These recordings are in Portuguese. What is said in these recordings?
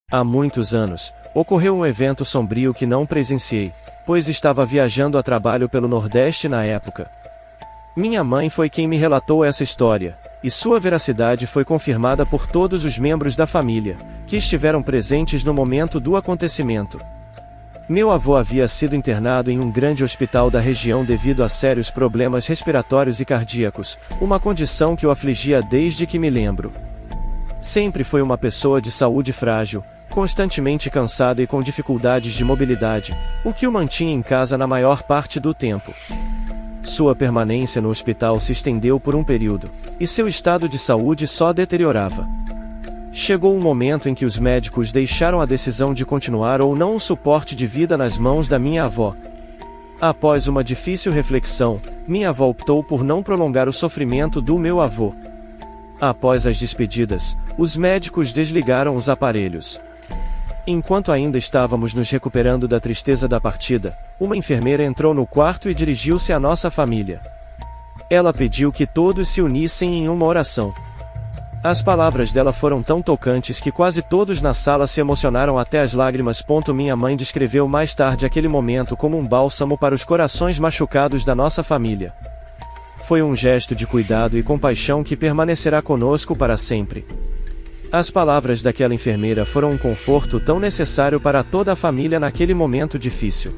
Há muitos anos, ocorreu um evento sombrio que não presenciei, pois estava viajando a trabalho pelo Nordeste na época. Minha mãe foi quem me relatou essa história, e sua veracidade foi confirmada por todos os membros da família, que estiveram presentes no momento do acontecimento. Meu avô havia sido internado em um grande hospital da região devido a sérios problemas respiratórios e cardíacos, uma condição que o afligia desde que me lembro. Sempre foi uma pessoa de saúde frágil, constantemente cansado e com dificuldades de mobilidade, o que o mantinha em casa na maior parte do tempo. Sua permanência no hospital se estendeu por um período, e seu estado de saúde só deteriorava. Chegou um momento em que os médicos deixaram a decisão de continuar ou não o suporte de vida nas mãos da minha avó. Após uma difícil reflexão, minha avó optou por não prolongar o sofrimento do meu avô. Após as despedidas, os médicos desligaram os aparelhos. Enquanto ainda estávamos nos recuperando da tristeza da partida, uma enfermeira entrou no quarto e dirigiu-se à nossa família. Ela pediu que todos se unissem em uma oração. As palavras dela foram tão tocantes que quase todos na sala se emocionaram até as lágrimas. Minha mãe descreveu mais tarde aquele momento como um bálsamo para os corações machucados da nossa família. Foi um gesto de cuidado e compaixão que permanecerá conosco para sempre. As palavras daquela enfermeira foram um conforto tão necessário para toda a família naquele momento difícil.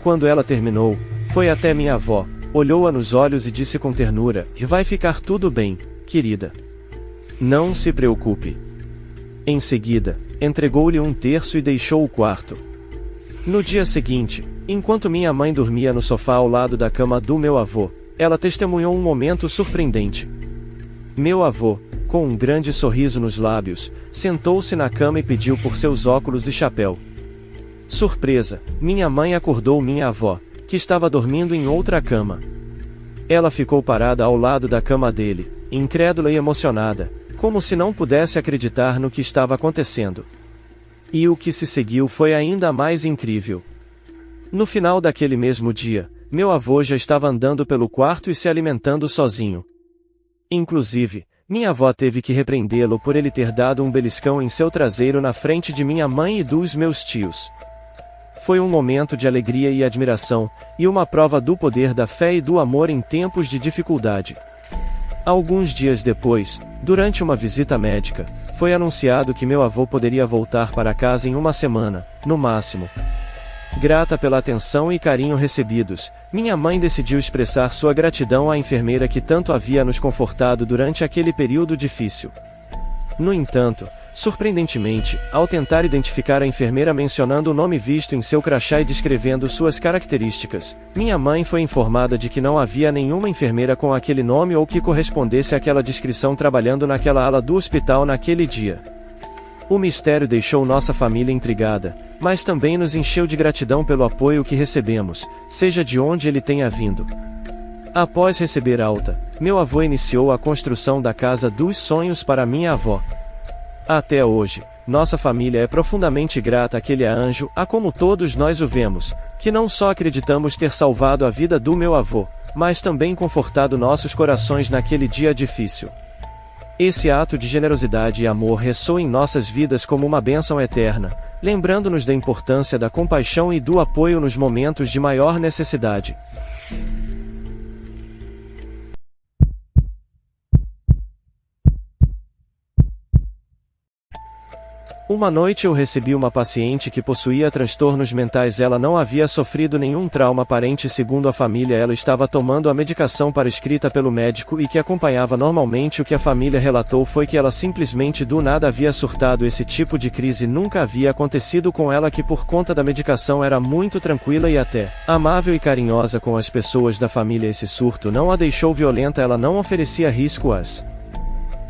Quando ela terminou, foi até minha avó, olhou-a nos olhos e disse com ternura: "E vai ficar tudo bem, querida. Não se preocupe." Em seguida, entregou-lhe um terço e deixou o quarto. No dia seguinte, enquanto minha mãe dormia no sofá ao lado da cama do meu avô, ela testemunhou um momento surpreendente. Meu avô, com um grande sorriso nos lábios, sentou-se na cama e pediu por seus óculos e chapéu. Surpresa, minha mãe acordou minha avó, que estava dormindo em outra cama. Ela ficou parada ao lado da cama dele, incrédula e emocionada, como se não pudesse acreditar no que estava acontecendo. E o que se seguiu foi ainda mais incrível. No final daquele mesmo dia, meu avô já estava andando pelo quarto e se alimentando sozinho. Inclusive, minha avó teve que repreendê-lo por ele ter dado um beliscão em seu traseiro na frente de minha mãe e dos meus tios. Foi um momento de alegria e admiração, e uma prova do poder da fé e do amor em tempos de dificuldade. Alguns dias depois, durante uma visita médica, foi anunciado que meu avô poderia voltar para casa em uma semana, no máximo. Grata pela atenção e carinho recebidos, minha mãe decidiu expressar sua gratidão à enfermeira que tanto havia nos confortado durante aquele período difícil. No entanto, surpreendentemente, ao tentar identificar a enfermeira mencionando o nome visto em seu crachá e descrevendo suas características, minha mãe foi informada de que não havia nenhuma enfermeira com aquele nome ou que correspondesse àquela descrição trabalhando naquela ala do hospital naquele dia. O mistério deixou nossa família intrigada, mas também nos encheu de gratidão pelo apoio que recebemos, seja de onde ele tenha vindo. Após receber alta, meu avô iniciou a construção da casa dos sonhos para minha avó. Até hoje, nossa família é profundamente grata àquele anjo, a como todos nós o vemos, que não só acreditamos ter salvado a vida do meu avô, mas também confortado nossos corações naquele dia difícil. Esse ato de generosidade e amor ressoa em nossas vidas como uma bênção eterna, lembrando-nos da importância da compaixão e do apoio nos momentos de maior necessidade. Uma noite eu recebi uma paciente que possuía transtornos mentais. Ela não havia sofrido nenhum trauma aparente. Segundo a família, ela estava tomando a medicação prescrita pelo médico e que acompanhava normalmente. O que a família relatou foi que ela simplesmente do nada havia surtado. Esse tipo de crise nunca havia acontecido com ela, que por conta da medicação era muito tranquila e até amável e carinhosa com as pessoas da família. Esse surto não a deixou violenta. Ela não oferecia risco às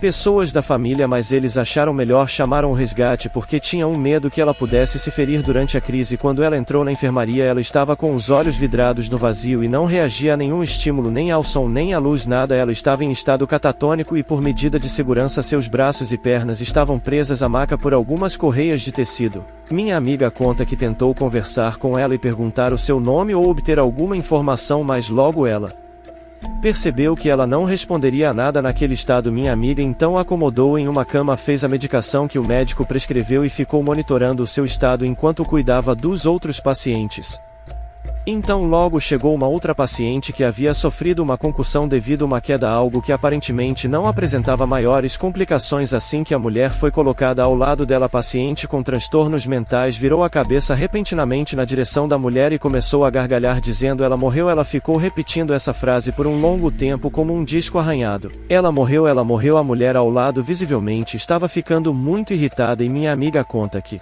pessoas da família, mas eles acharam melhor chamar um resgate porque tinham medo que ela pudesse se ferir durante a crise. Quando ela entrou na enfermaria, ela estava com os olhos vidrados no vazio e não reagia a nenhum estímulo, nem ao som nem à luz, nada. Ela estava em estado catatônico e, por medida de segurança, seus braços e pernas estavam presas à maca por algumas correias de tecido. Minha amiga conta que tentou conversar com ela e perguntar o seu nome ou obter alguma informação, mas logo ela Percebeu que ela não responderia a nada naquele estado. Minha amiga então a acomodou em uma cama, fez a medicação que o médico prescreveu e ficou monitorando o seu estado enquanto cuidava dos outros pacientes. Então logo chegou uma outra paciente que havia sofrido uma concussão devido a uma queda, algo que aparentemente não apresentava maiores complicações. Assim que a mulher foi colocada ao lado dela, a paciente com transtornos mentais virou a cabeça repentinamente na direção da mulher e começou a gargalhar dizendo: ela morreu. Ela ficou repetindo essa frase por um longo tempo como um disco arranhado. Ela morreu, ela morreu. A mulher ao lado visivelmente estava ficando muito irritada e minha amiga conta que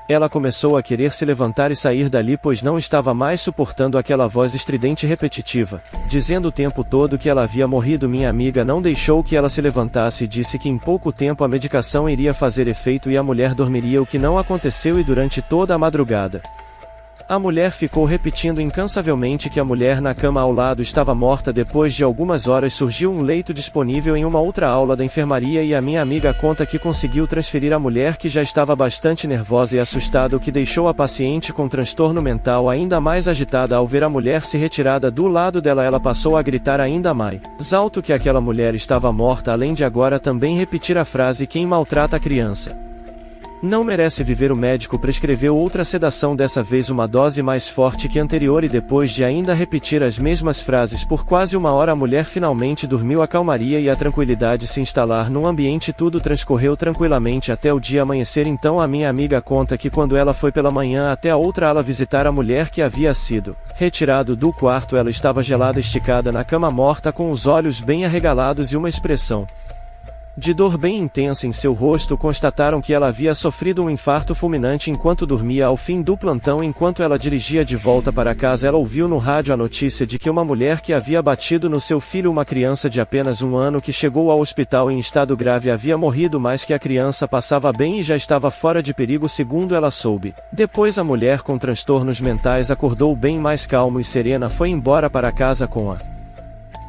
ela começou a querer se levantar e sair dali, pois não estava mais suportando aquela voz estridente e repetitiva, dizendo o tempo todo que ela havia morrido. Minha amiga não deixou que ela se levantasse e disse que em pouco tempo a medicação iria fazer efeito e a mulher dormiria, o que não aconteceu, e durante toda a madrugada a mulher ficou repetindo incansavelmente que a mulher na cama ao lado estava morta. Depois de algumas horas surgiu um leito disponível em uma outra aula da enfermaria e a minha amiga conta que conseguiu transferir a mulher, que já estava bastante nervosa e assustada, o que deixou a paciente com transtorno mental ainda mais agitada. Ao ver a mulher se retirada do lado dela, ela passou a gritar ainda mais alto que aquela mulher estava morta, além de agora também repetir a frase: quem maltrata a criança não merece viver. O médico prescreveu outra sedação, dessa vez uma dose mais forte que a anterior, e depois de ainda repetir as mesmas frases por quase uma hora, a mulher finalmente dormiu. A calmaria e a tranquilidade se instalar no ambiente. Tudo transcorreu tranquilamente até o dia amanhecer. Então a minha amiga conta que quando ela foi pela manhã até a outra ala visitar a mulher que havia sido retirado do quarto, ela estava gelada, esticada na cama, morta, com os olhos bem arregalados e uma expressão de dor bem intensa em seu rosto. Constataram que ela havia sofrido um infarto fulminante enquanto dormia. Ao fim do plantão, enquanto ela dirigia de volta para casa, ela ouviu no rádio a notícia de que uma mulher que havia batido no seu filho, uma criança de apenas 1 ano que chegou ao hospital em estado grave, havia morrido, mas que a criança passava bem e já estava fora de perigo, segundo ela soube. Depois a mulher com transtornos mentais acordou bem mais calma e serena, foi embora para casa com a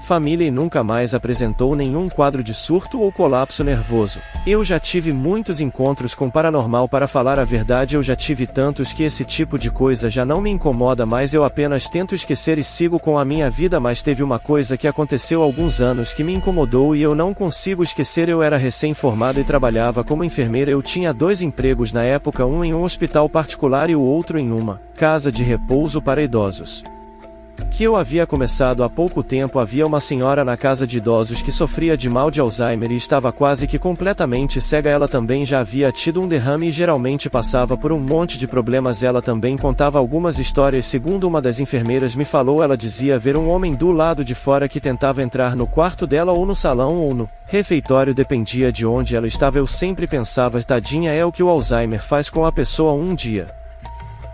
família e nunca mais apresentou nenhum quadro de surto ou colapso nervoso. Eu já tive muitos encontros com paranormal, para falar a verdade eu já tive tantos que esse tipo de coisa já não me incomoda mais, eu apenas tento esquecer e sigo com a minha vida. Mas teve uma coisa que aconteceu há alguns anos que me incomodou e eu não consigo esquecer. Eu era recém-formada e trabalhava como enfermeira. Eu tinha 2 empregos na época, um em um hospital particular e o outro em uma casa de repouso para idosos que eu havia começado há pouco tempo. Havia uma senhora na casa de idosos que sofria de mal de Alzheimer e estava quase que completamente cega. Ela também já havia tido um derrame e geralmente passava por um monte de problemas. Ela também contava algumas histórias. Segundo uma das enfermeiras me falou, ela dizia ver um homem do lado de fora que tentava entrar no quarto dela, ou no salão ou no refeitório, dependia de onde ela estava. Eu sempre pensava, tadinha, é o que o Alzheimer faz com a pessoa. Um dia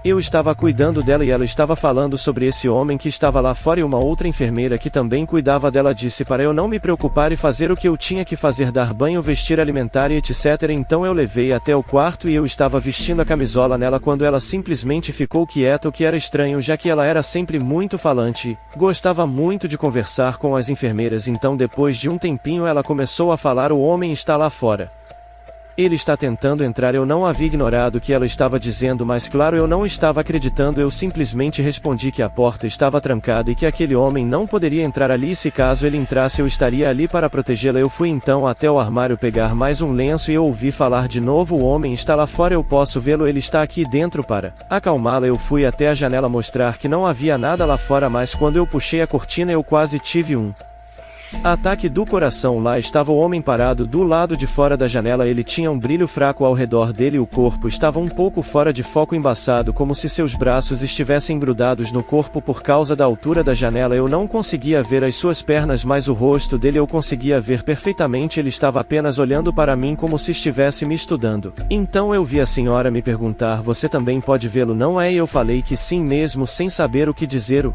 eu estava cuidando dela e ela estava falando sobre esse homem que estava lá fora, e uma outra enfermeira que também cuidava dela disse para eu não me preocupar e fazer o que eu tinha que fazer: dar banho, vestir, alimentar e etc. Então eu levei até o quarto e eu estava vestindo a camisola nela quando ela simplesmente ficou quieta, o que era estranho, já que ela era sempre muito falante e gostava muito de conversar com as enfermeiras. Então depois de um tempinho ela começou a falar: o homem está lá fora. Ele está tentando entrar. Eu não havia ignorado o que ela estava dizendo, mas claro, eu não estava acreditando. Eu simplesmente respondi que a porta estava trancada e que aquele homem não poderia entrar ali, e se caso ele entrasse eu estaria ali para protegê-la. Eu fui então até o armário pegar mais um lenço e eu ouvi falar de novo: o homem está lá fora, eu posso vê-lo, ele está aqui dentro. Para acalmá-la eu fui até a janela mostrar que não havia nada lá fora, mas quando eu puxei a cortina eu quase tive um ataque do coração. Lá estava o homem parado do lado de fora da janela. Ele tinha um brilho fraco ao redor dele, o corpo estava um pouco fora de foco, embaçado, como se seus braços estivessem grudados no corpo por causa da altura da janela. Eu não conseguia ver as suas pernas, mas o rosto dele eu conseguia ver perfeitamente. Ele estava apenas olhando para mim como se estivesse me estudando. Então eu vi a senhora me perguntar: você também pode vê-lo, não é? E eu falei que sim, mesmo sem saber o que dizer, o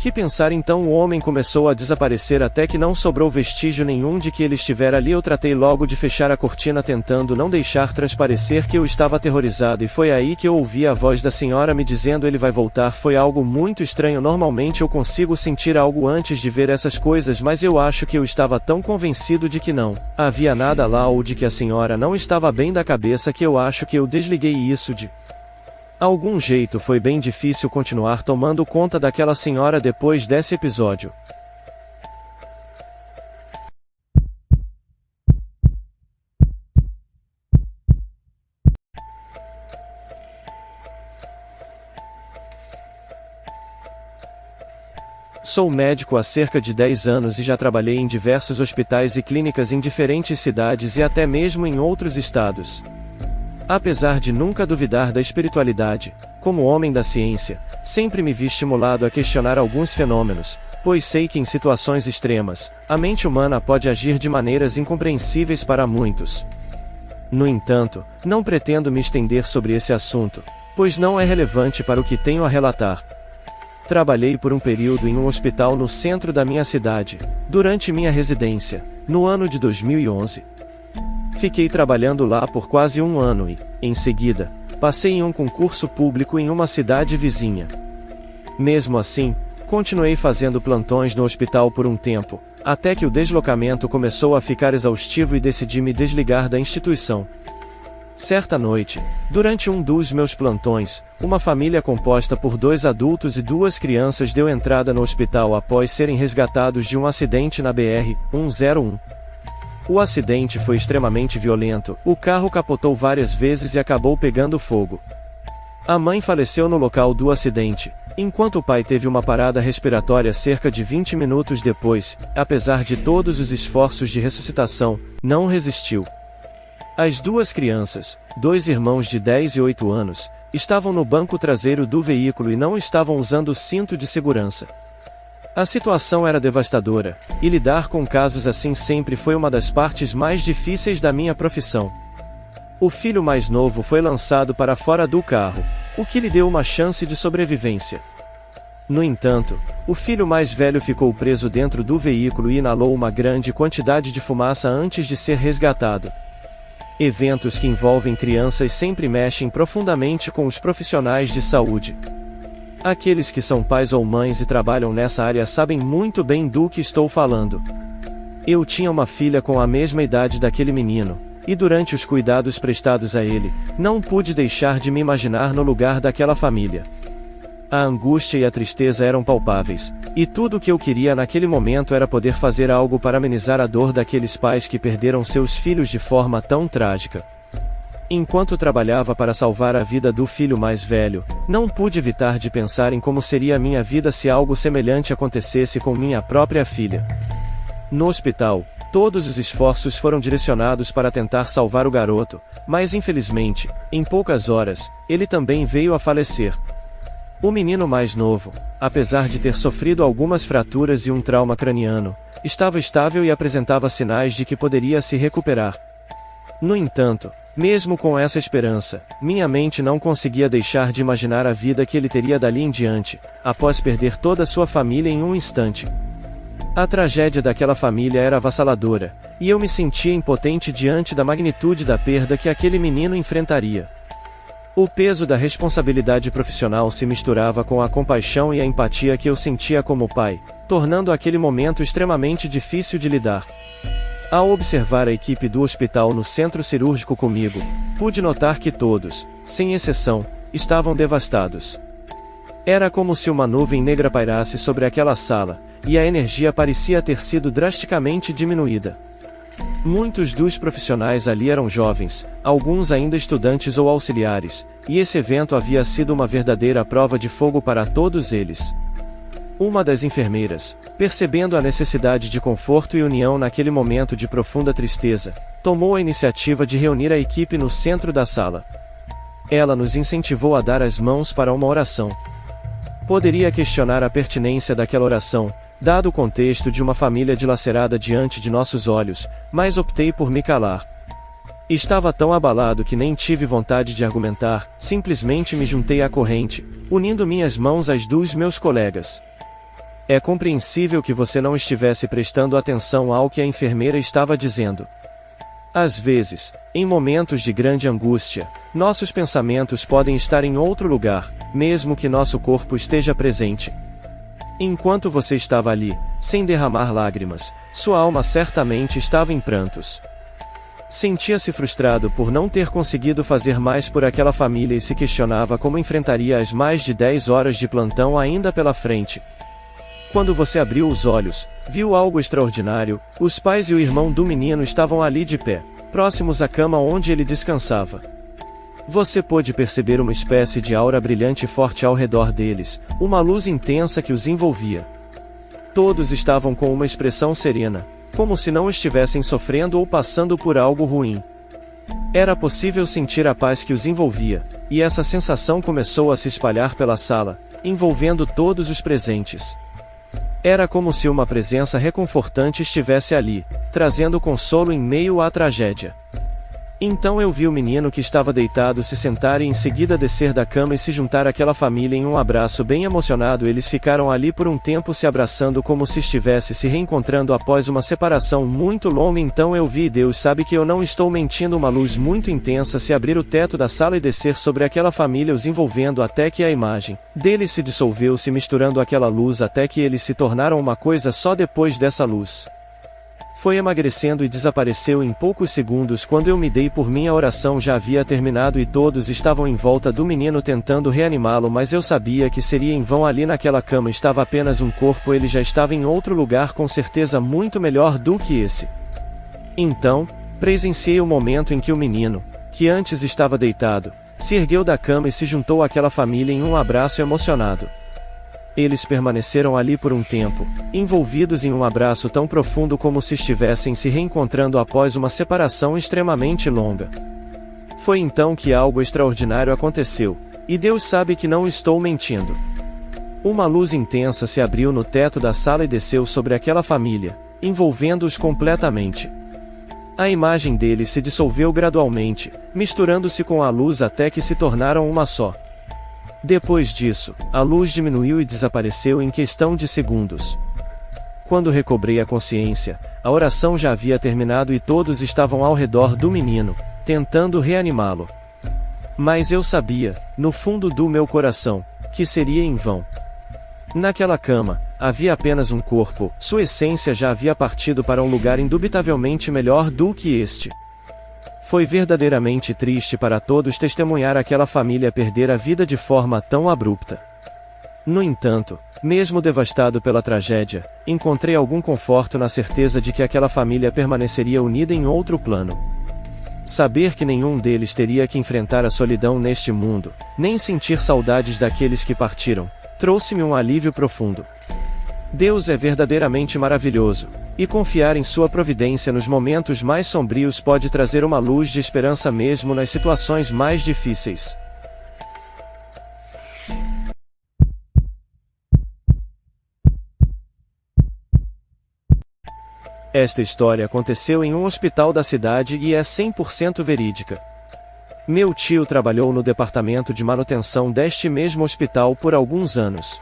que pensar. Então o homem começou a desaparecer até que não sobrou vestígio nenhum de que ele estivera ali. Eu tratei logo de fechar a cortina, tentando não deixar transparecer que eu estava aterrorizado, e foi aí que eu ouvi a voz da senhora me dizendo: ele vai voltar. Foi algo muito estranho. Normalmente eu consigo sentir algo antes de ver essas coisas, mas eu acho que eu estava tão convencido de que não havia nada lá, ou de que a senhora não estava bem da cabeça, que eu acho que eu desliguei isso de algum jeito. Foi bem difícil continuar tomando conta daquela senhora depois desse episódio. Sou médico há cerca de 10 anos e já trabalhei em diversos hospitais e clínicas em diferentes cidades e até mesmo em outros estados. Apesar de nunca duvidar da espiritualidade, como homem da ciência, sempre me vi estimulado a questionar alguns fenômenos, pois sei que em situações extremas, a mente humana pode agir de maneiras incompreensíveis para muitos. No entanto, não pretendo me estender sobre esse assunto, pois não é relevante para o que tenho a relatar. Trabalhei por um período em um hospital no centro da minha cidade, durante minha residência, no ano de 2011. Fiquei trabalhando lá por quase um ano e, em seguida, passei em um concurso público em uma cidade vizinha. Mesmo assim, continuei fazendo plantões no hospital por um tempo, até que o deslocamento começou a ficar exaustivo e decidi me desligar da instituição. Certa noite, durante um dos meus plantões, uma família composta por 2 adultos e 2 crianças deu entrada no hospital após serem resgatados de um acidente na BR-101. O acidente foi extremamente violento, o carro capotou várias vezes e acabou pegando fogo. A mãe faleceu no local do acidente, enquanto o pai teve uma parada respiratória cerca de 20 minutos depois. Apesar de todos os esforços de ressuscitação, não resistiu. As 2 crianças, 2 irmãos de 10 e 8 anos, estavam no banco traseiro do veículo e não estavam usando o cinto de segurança. A situação era devastadora, e lidar com casos assim sempre foi uma das partes mais difíceis da minha profissão. O filho mais novo foi lançado para fora do carro, o que lhe deu uma chance de sobrevivência. No entanto, o filho mais velho ficou preso dentro do veículo e inalou uma grande quantidade de fumaça antes de ser resgatado. Eventos que envolvem crianças sempre mexem profundamente com os profissionais de saúde. Aqueles que são pais ou mães e trabalham nessa área sabem muito bem do que estou falando. Eu tinha uma filha com a mesma idade daquele menino, e durante os cuidados prestados a ele, não pude deixar de me imaginar no lugar daquela família. A angústia e a tristeza eram palpáveis, e tudo o que eu queria naquele momento era poder fazer algo para amenizar a dor daqueles pais que perderam seus filhos de forma tão trágica. Enquanto trabalhava para salvar a vida do filho mais velho, não pude evitar de pensar em como seria a minha vida se algo semelhante acontecesse com minha própria filha. No hospital, todos os esforços foram direcionados para tentar salvar o garoto, mas infelizmente, em poucas horas, ele também veio a falecer. O menino mais novo, apesar de ter sofrido algumas fraturas e um trauma craniano, estava estável e apresentava sinais de que poderia se recuperar. No entanto, mesmo com essa esperança, minha mente não conseguia deixar de imaginar a vida que ele teria dali em diante, após perder toda sua família em um instante. A tragédia daquela família era avassaladora, e eu me sentia impotente diante da magnitude da perda que aquele menino enfrentaria. O peso da responsabilidade profissional se misturava com a compaixão e a empatia que eu sentia como pai, tornando aquele momento extremamente difícil de lidar. Ao observar a equipe do hospital no centro cirúrgico comigo, pude notar que todos, sem exceção, estavam devastados. Era como se uma nuvem negra pairasse sobre aquela sala, e a energia parecia ter sido drasticamente diminuída. Muitos dos profissionais ali eram jovens, alguns ainda estudantes ou auxiliares, e esse evento havia sido uma verdadeira prova de fogo para todos eles. Uma das enfermeiras, percebendo a necessidade de conforto e união naquele momento de profunda tristeza, tomou a iniciativa de reunir a equipe no centro da sala. Ela nos incentivou a dar as mãos para uma oração. Poderia questionar a pertinência daquela oração, dado o contexto de uma família dilacerada diante de nossos olhos, mas optei por me calar. Estava tão abalado que nem tive vontade de argumentar, simplesmente me juntei à corrente, unindo minhas mãos às dos meus colegas. É compreensível que você não estivesse prestando atenção ao que a enfermeira estava dizendo. Às vezes, em momentos de grande angústia, nossos pensamentos podem estar em outro lugar, mesmo que nosso corpo esteja presente. Enquanto você estava ali, sem derramar lágrimas, sua alma certamente estava em prantos. Sentia-se frustrado por não ter conseguido fazer mais por aquela família e se questionava como enfrentaria as mais de 10 horas de plantão ainda pela frente. Quando você abriu os olhos, viu algo extraordinário. Os pais e o irmão do menino estavam ali de pé, próximos à cama onde ele descansava. Você pôde perceber uma espécie de aura brilhante e forte ao redor deles, uma luz intensa que os envolvia. Todos estavam com uma expressão serena, como se não estivessem sofrendo ou passando por algo ruim. Era possível sentir a paz que os envolvia, e essa sensação começou a se espalhar pela sala, envolvendo todos os presentes. Era como se uma presença reconfortante estivesse ali, trazendo consolo em meio à tragédia. Então eu vi o menino que estava deitado se sentar e em seguida descer da cama e se juntar àquela família em um abraço bem emocionado. Eles ficaram ali por um tempo se abraçando como se estivesse se reencontrando após uma separação muito longa. Então eu vi, e Deus sabe que eu não estou mentindo, uma luz muito intensa se abrir o teto da sala e descer sobre aquela família, os envolvendo até que a imagem deles se dissolveu, se misturando àquela luz até que eles se tornaram uma coisa só. Depois dessa luz foi emagrecendo e desapareceu em poucos segundos. Quando eu me dei por mim, a oração já havia terminado e todos estavam em volta do menino tentando reanimá-lo, mas eu sabia que seria em vão. Ali naquela cama estava apenas um corpo, ele já estava em outro lugar, com certeza muito melhor do que esse. Então, presenciei o momento em que o menino, que antes estava deitado, se ergueu da cama e se juntou àquela família em um abraço emocionado. Eles permaneceram ali por um tempo, envolvidos em um abraço tão profundo como se estivessem se reencontrando após uma separação extremamente longa. Foi então que algo extraordinário aconteceu, e Deus sabe que não estou mentindo. Uma luz intensa se abriu no teto da sala e desceu sobre aquela família, envolvendo-os completamente. A imagem deles se dissolveu gradualmente, misturando-se com a luz até que se tornaram uma só. Depois disso, a luz diminuiu e desapareceu em questão de segundos. Quando recobrei a consciência, a oração já havia terminado e todos estavam ao redor do menino, tentando reanimá-lo. Mas eu sabia, no fundo do meu coração, que seria em vão. Naquela cama, havia apenas um corpo, sua essência já havia partido para um lugar indubitavelmente melhor do que este. Foi verdadeiramente triste para todos testemunhar aquela família perder a vida de forma tão abrupta. No entanto, mesmo devastado pela tragédia, encontrei algum conforto na certeza de que aquela família permaneceria unida em outro plano. Saber que nenhum deles teria que enfrentar a solidão neste mundo, nem sentir saudades daqueles que partiram, trouxe-me um alívio profundo. Deus é verdadeiramente maravilhoso, e confiar em sua providência nos momentos mais sombrios pode trazer uma luz de esperança mesmo nas situações mais difíceis. Esta história aconteceu em um hospital da cidade e é 100% verídica. Meu tio trabalhou no departamento de manutenção deste mesmo hospital por alguns anos.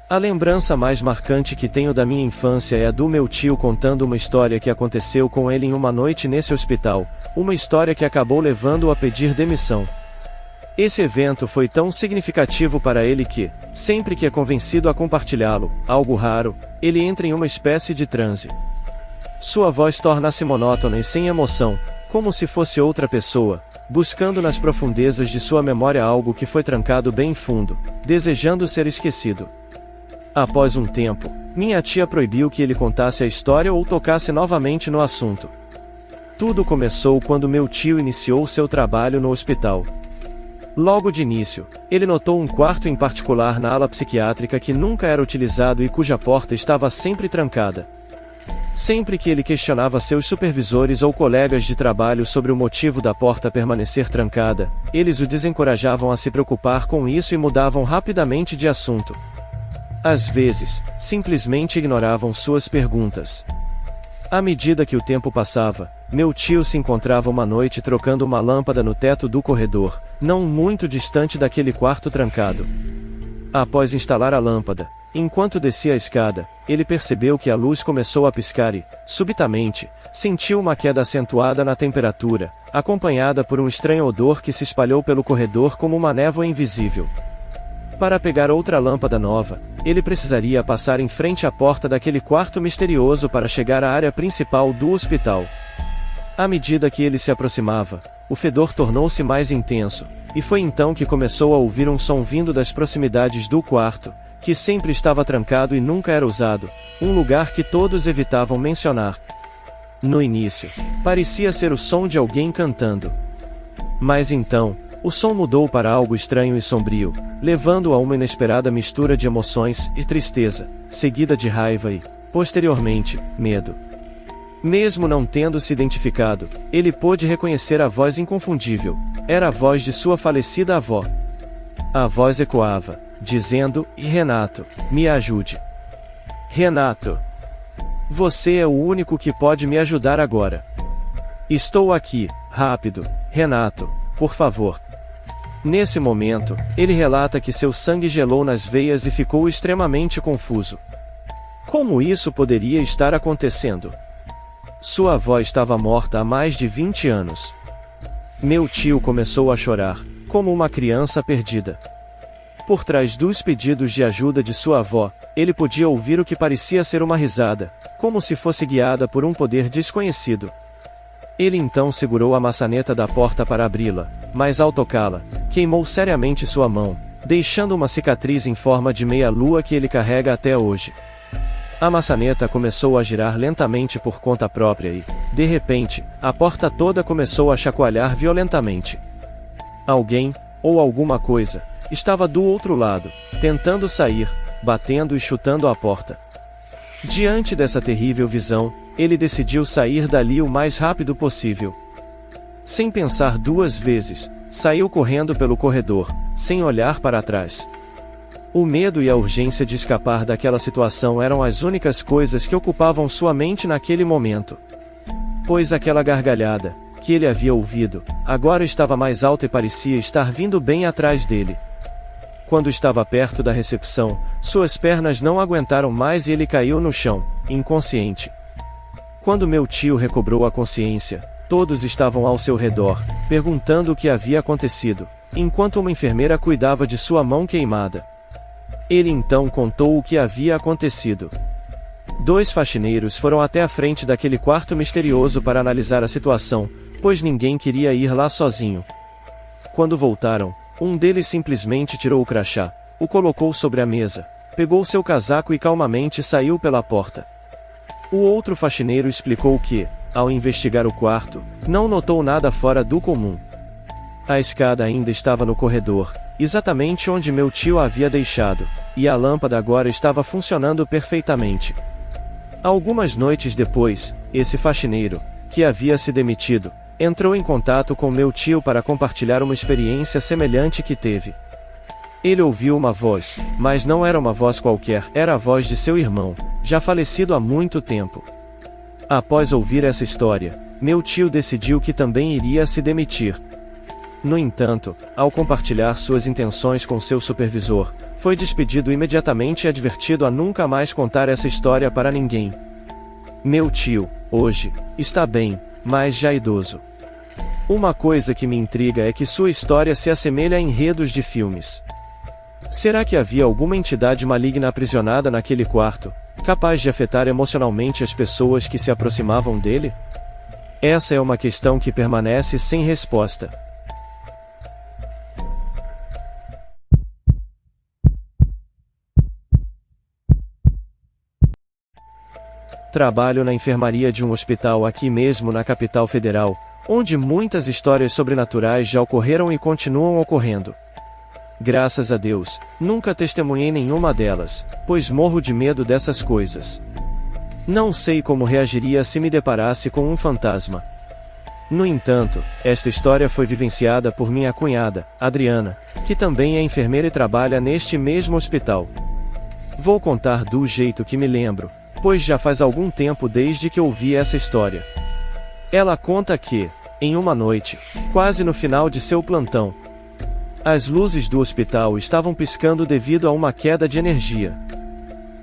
A lembrança mais marcante que tenho da minha infância é a do meu tio contando uma história que aconteceu com ele em uma noite nesse hospital, uma história que acabou levando-o a pedir demissão. Esse evento foi tão significativo para ele que, sempre que é convencido a compartilhá-lo, algo raro, ele entra em uma espécie de transe. Sua voz torna-se monótona e sem emoção, como se fosse outra pessoa, buscando nas profundezas de sua memória algo que foi trancado bem fundo, desejando ser esquecido. Após um tempo, minha tia proibiu que ele contasse a história ou tocasse novamente no assunto. Tudo começou quando meu tio iniciou seu trabalho no hospital. Logo de início, ele notou um quarto em particular na ala psiquiátrica que nunca era utilizado e cuja porta estava sempre trancada. Sempre que ele questionava seus supervisores ou colegas de trabalho sobre o motivo da porta permanecer trancada, eles o desencorajavam a se preocupar com isso e mudavam rapidamente de assunto. Às vezes, simplesmente ignoravam suas perguntas. À medida que o tempo passava, meu tio se encontrava uma noite trocando uma lâmpada no teto do corredor, não muito distante daquele quarto trancado. Após instalar a lâmpada, enquanto descia a escada, ele percebeu que a luz começou a piscar e, subitamente, sentiu uma queda acentuada na temperatura, acompanhada por um estranho odor que se espalhou pelo corredor como uma névoa invisível. Para pegar outra lâmpada nova, ele precisaria passar em frente à porta daquele quarto misterioso para chegar à área principal do hospital. À medida que ele se aproximava, o fedor tornou-se mais intenso, e foi então que começou a ouvir um som vindo das proximidades do quarto, que sempre estava trancado e nunca era usado, um lugar que todos evitavam mencionar. No início, parecia ser o som de alguém cantando. Mas então, o som mudou para algo estranho e sombrio, levando-o a uma inesperada mistura de emoções e tristeza, seguida de raiva e, posteriormente, medo. Mesmo não tendo se identificado, ele pôde reconhecer a voz inconfundível. Era a voz de sua falecida avó. A voz ecoava, dizendo: Renato, me ajude. Renato. Você é o único que pode me ajudar agora. Estou aqui, rápido, Renato, por favor. Nesse momento, ele relata que seu sangue gelou nas veias e ficou extremamente confuso. Como isso poderia estar acontecendo? Sua avó estava morta há mais de 20 anos. Meu tio começou a chorar, como uma criança perdida. Por trás dos pedidos de ajuda de sua avó, ele podia ouvir o que parecia ser uma risada, como se fosse guiada por um poder desconhecido. Ele então segurou a maçaneta da porta para abri-la, mas ao tocá-la, queimou seriamente sua mão, deixando uma cicatriz em forma de meia-lua que ele carrega até hoje. A maçaneta começou a girar lentamente por conta própria e, de repente, a porta toda começou a chacoalhar violentamente. Alguém, ou alguma coisa, estava do outro lado, tentando sair, batendo e chutando a porta. Diante dessa terrível visão, ele decidiu sair dali o mais rápido possível. Sem pensar duas vezes, saiu correndo pelo corredor, sem olhar para trás. O medo e a urgência de escapar daquela situação eram as únicas coisas que ocupavam sua mente naquele momento. Pois aquela gargalhada, que ele havia ouvido, agora estava mais alta e parecia estar vindo bem atrás dele. Quando estava perto da recepção, suas pernas não aguentaram mais e ele caiu no chão, inconsciente. Quando meu tio recobrou a consciência, todos estavam ao seu redor, perguntando o que havia acontecido, enquanto uma enfermeira cuidava de sua mão queimada. Ele então contou o que havia acontecido. 2 faxineiros foram até a frente daquele quarto misterioso para analisar a situação, pois ninguém queria ir lá sozinho. Quando voltaram, um deles simplesmente tirou o crachá, o colocou sobre a mesa, pegou seu casaco e calmamente saiu pela porta. O outro faxineiro explicou que, ao investigar o quarto, não notou nada fora do comum. A escada ainda estava no corredor, exatamente onde meu tio a havia deixado, e a lâmpada agora estava funcionando perfeitamente. Algumas noites depois, esse faxineiro, que havia se demitido, entrou em contato com meu tio para compartilhar uma experiência semelhante que teve. Ele ouviu uma voz, mas não era uma voz qualquer, era a voz de seu irmão, já falecido há muito tempo. Após ouvir essa história, meu tio decidiu que também iria se demitir. No entanto, ao compartilhar suas intenções com seu supervisor, foi despedido imediatamente e advertido a nunca mais contar essa história para ninguém. Meu tio, hoje, está bem, mas já idoso. Uma coisa que me intriga é que sua história se assemelha a enredos de filmes. Será que havia alguma entidade maligna aprisionada naquele quarto, capaz de afetar emocionalmente as pessoas que se aproximavam dele? Essa é uma questão que permanece sem resposta. Trabalho na enfermaria de um hospital aqui mesmo na capital federal, onde muitas histórias sobrenaturais já ocorreram e continuam ocorrendo. Graças a Deus, nunca testemunhei nenhuma delas, pois morro de medo dessas coisas. Não sei como reagiria se me deparasse com um fantasma. No entanto, esta história foi vivenciada por minha cunhada, Adriana, que também é enfermeira e trabalha neste mesmo hospital. Vou contar do jeito que me lembro, pois já faz algum tempo desde que ouvi essa história. Ela conta que, em uma noite, quase no final de seu plantão, as luzes do hospital estavam piscando devido a uma queda de energia.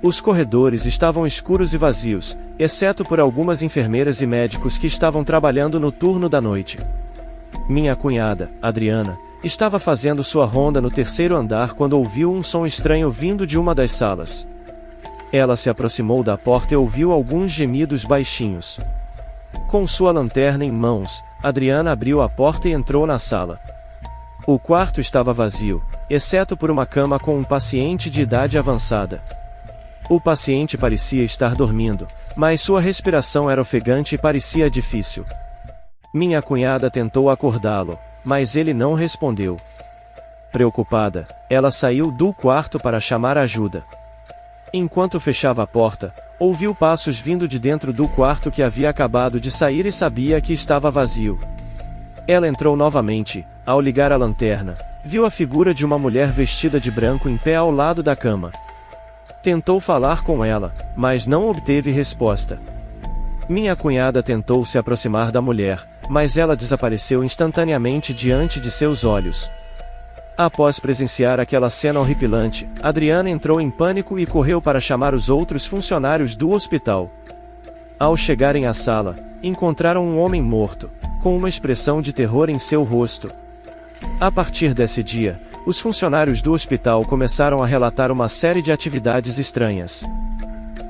Os corredores estavam escuros e vazios, exceto por algumas enfermeiras e médicos que estavam trabalhando no turno da noite. Minha cunhada, Adriana, estava fazendo sua ronda no 3º andar quando ouviu um som estranho vindo de uma das salas. Ela se aproximou da porta e ouviu alguns gemidos baixinhos. Com sua lanterna em mãos, Adriana abriu a porta e entrou na sala. O quarto estava vazio, exceto por uma cama com um paciente de idade avançada. O paciente parecia estar dormindo, mas sua respiração era ofegante e parecia difícil. Minha cunhada tentou acordá-lo, mas ele não respondeu. Preocupada, ela saiu do quarto para chamar ajuda. Enquanto fechava a porta, ouviu passos vindo de dentro do quarto que havia acabado de sair e sabia que estava vazio. Ela entrou novamente. Ao ligar a lanterna, viu a figura de uma mulher vestida de branco em pé ao lado da cama. Tentou falar com ela, mas não obteve resposta. Minha cunhada tentou se aproximar da mulher, mas ela desapareceu instantaneamente diante de seus olhos. Após presenciar aquela cena horripilante, Adriana entrou em pânico e correu para chamar os outros funcionários do hospital. Ao chegarem à sala, encontraram um homem morto, com uma expressão de terror em seu rosto. A partir desse dia, os funcionários do hospital começaram a relatar uma série de atividades estranhas.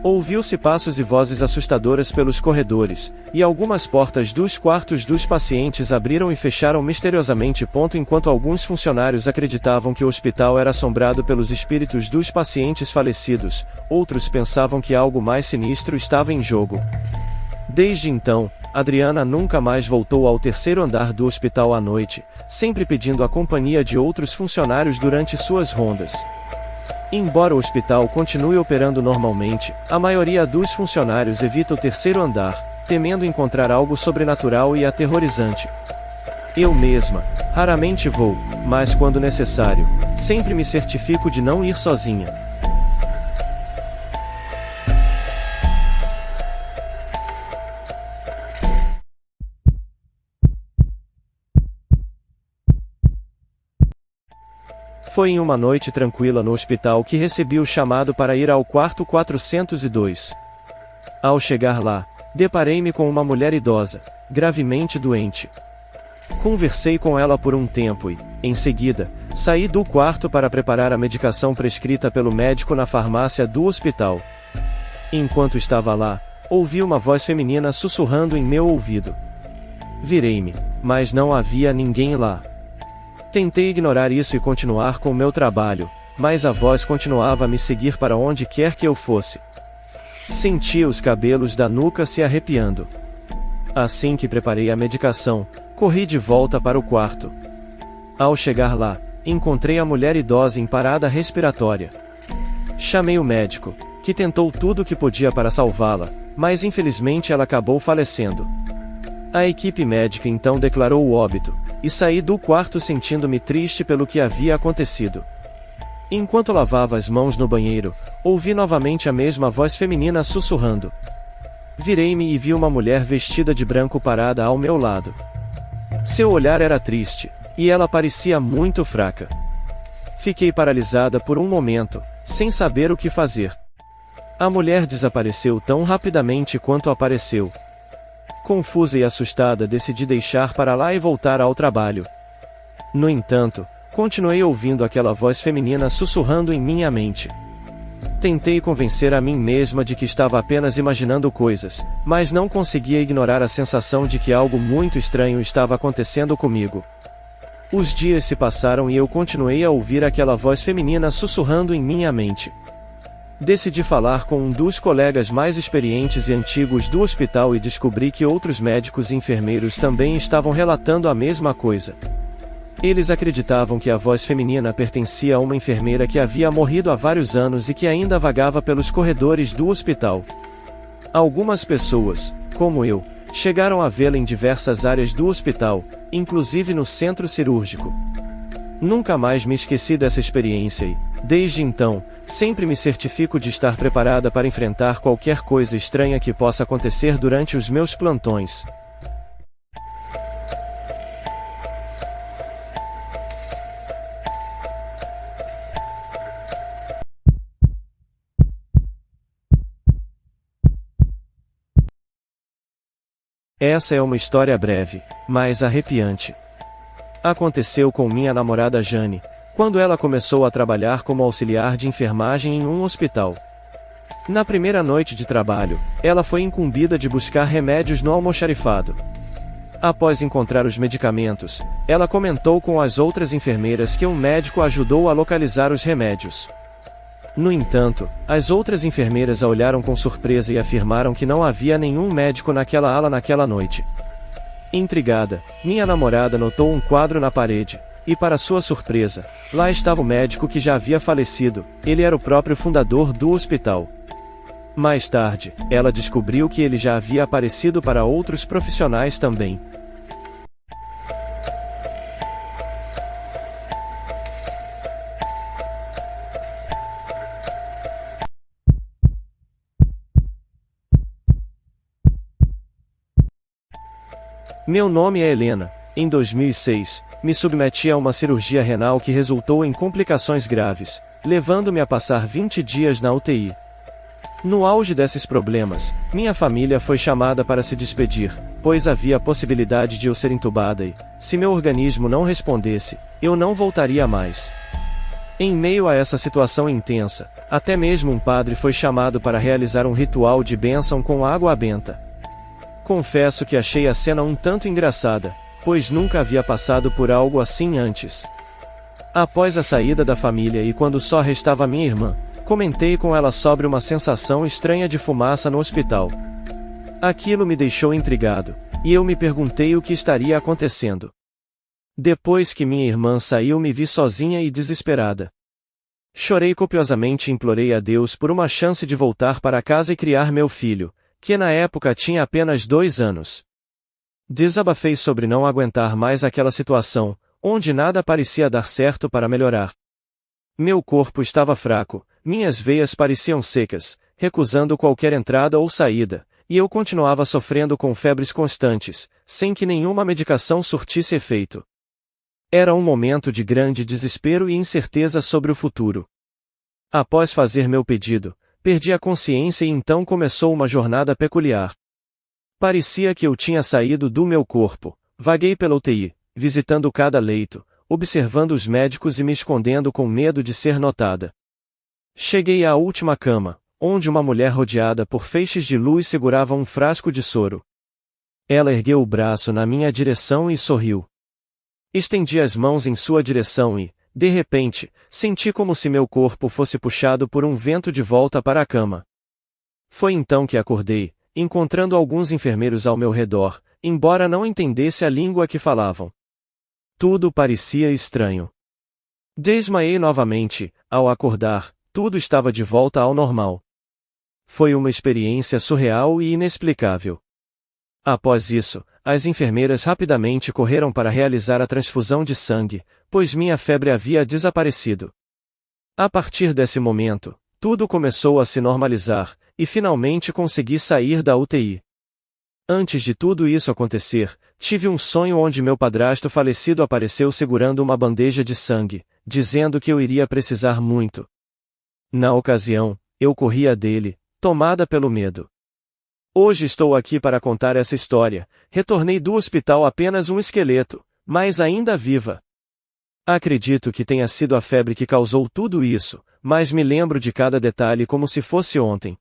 Ouviu-se passos e vozes assustadoras pelos corredores, e algumas portas dos quartos dos pacientes abriram e fecharam misteriosamente. Enquanto alguns funcionários acreditavam que o hospital era assombrado pelos espíritos dos pacientes falecidos, outros pensavam que algo mais sinistro estava em jogo. Desde então, Adriana nunca mais voltou ao terceiro andar do hospital à noite, sempre pedindo a companhia de outros funcionários durante suas rondas. Embora o hospital continue operando normalmente, a maioria dos funcionários evita o terceiro andar, temendo encontrar algo sobrenatural e aterrorizante. Eu mesma, raramente vou, mas quando necessário, sempre me certifico de não ir sozinha. Foi em uma noite tranquila no hospital que recebi o chamado para ir ao quarto 402. Ao chegar lá, deparei-me com uma mulher idosa, gravemente doente. Conversei com ela por um tempo e, em seguida, saí do quarto para preparar a medicação prescrita pelo médico na farmácia do hospital. Enquanto estava lá, ouvi uma voz feminina sussurrando em meu ouvido. Virei-me, mas não havia ninguém lá. Tentei ignorar isso e continuar com meu trabalho, mas a voz continuava a me seguir para onde quer que eu fosse. Sentia os cabelos da nuca se arrepiando. Assim que preparei a medicação, corri de volta para o quarto. Ao chegar lá, encontrei a mulher idosa em parada respiratória. Chamei o médico, que tentou tudo o que podia para salvá-la, mas infelizmente ela acabou falecendo. A equipe médica então declarou o óbito, e saí do quarto sentindo-me triste pelo que havia acontecido. Enquanto lavava as mãos no banheiro, ouvi novamente a mesma voz feminina sussurrando. Virei-me e vi uma mulher vestida de branco parada ao meu lado. Seu olhar era triste, e ela parecia muito fraca. Fiquei paralisada por um momento, sem saber o que fazer. A mulher desapareceu tão rapidamente quanto apareceu. Confusa e assustada, decidi deixar para lá e voltar ao trabalho. No entanto, continuei ouvindo aquela voz feminina sussurrando em minha mente. Tentei convencer a mim mesma de que estava apenas imaginando coisas, mas não conseguia ignorar a sensação de que algo muito estranho estava acontecendo comigo. Os dias se passaram e eu continuei a ouvir aquela voz feminina sussurrando em minha mente. Decidi falar com um dos colegas mais experientes e antigos do hospital e descobri que outros médicos e enfermeiros também estavam relatando a mesma coisa. Eles acreditavam que a voz feminina pertencia a uma enfermeira que havia morrido há vários anos e que ainda vagava pelos corredores do hospital. Algumas pessoas, como eu, chegaram a vê-la em diversas áreas do hospital, inclusive no centro cirúrgico. Nunca mais me esqueci dessa experiência e, desde então, sempre me certifico de estar preparada para enfrentar qualquer coisa estranha que possa acontecer durante os meus plantões. Essa é uma história breve, mas arrepiante. Aconteceu com minha namorada Jane, quando ela começou a trabalhar como auxiliar de enfermagem em um hospital. Na primeira noite de trabalho, ela foi incumbida de buscar remédios no almoxarifado. Após encontrar os medicamentos, ela comentou com as outras enfermeiras que um médico ajudou a localizar os remédios. No entanto, as outras enfermeiras a olharam com surpresa e afirmaram que não havia nenhum médico naquela ala naquela noite. Intrigada, minha namorada notou um quadro na parede, E para sua surpresa, lá estava o médico que já havia falecido, ele era o próprio fundador do hospital. Mais tarde, ela descobriu que ele já havia aparecido para outros profissionais também. Meu nome é Helena. Em 2006, me submeti a uma cirurgia renal que resultou em complicações graves, levando-me a passar 20 dias na UTI. No auge desses problemas, minha família foi chamada para se despedir, pois havia a possibilidade de eu ser entubada e, se meu organismo não respondesse, eu não voltaria mais. Em meio a essa situação intensa, até mesmo um padre foi chamado para realizar um ritual de bênção com água benta. Confesso que achei a cena um tanto engraçada, pois nunca havia passado por algo assim antes. Após a saída da família e quando só restava minha irmã, comentei com ela sobre uma sensação estranha de fumaça no hospital. Aquilo me deixou intrigado, e eu me perguntei o que estaria acontecendo. Depois que minha irmã saiu, me vi sozinha e desesperada. Chorei copiosamente e implorei a Deus por uma chance de voltar para casa e criar meu filho, que na época tinha apenas 2 anos. Desabafei sobre não aguentar mais aquela situação, onde nada parecia dar certo para melhorar. Meu corpo estava fraco, minhas veias pareciam secas, recusando qualquer entrada ou saída, e eu continuava sofrendo com febres constantes, sem que nenhuma medicação surtisse efeito. Era um momento de grande desespero e incerteza sobre o futuro. Após fazer meu pedido, perdi a consciência e então começou uma jornada peculiar. Parecia que eu tinha saído do meu corpo, vaguei pela UTI, visitando cada leito, observando os médicos e me escondendo com medo de ser notada. Cheguei à última cama, onde uma mulher rodeada por feixes de luz segurava um frasco de soro. Ela ergueu o braço na minha direção e sorriu. Estendi as mãos em sua direção e, de repente, senti como se meu corpo fosse puxado por um vento de volta para a cama. Foi então que acordei, encontrando alguns enfermeiros ao meu redor, embora não entendesse a língua que falavam. Tudo parecia estranho. Desmaiei novamente, ao acordar, tudo estava de volta ao normal. Foi uma experiência surreal e inexplicável. Após isso, as enfermeiras rapidamente correram para realizar a transfusão de sangue, pois minha febre havia desaparecido. A partir desse momento, tudo começou a se normalizar, e finalmente consegui sair da UTI. Antes de tudo isso acontecer, tive um sonho onde meu padrasto falecido apareceu segurando uma bandeja de sangue, dizendo que eu iria precisar muito. Na ocasião, eu corria dele, tomada pelo medo. Hoje estou aqui para contar essa história. Retornei do hospital apenas um esqueleto, mas ainda viva. Acredito que tenha sido a febre que causou tudo isso, mas me lembro de cada detalhe como se fosse ontem.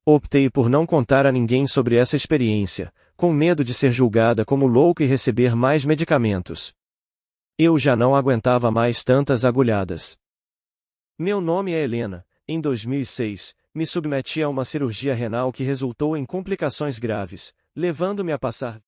Optei por não contar a ninguém sobre essa experiência, com medo de ser julgada como louca e receber mais medicamentos. Eu já não aguentava mais tantas agulhadas. Meu nome é Helena. Em 2006, me submeti a uma cirurgia renal que resultou em complicações graves, levando-me a passar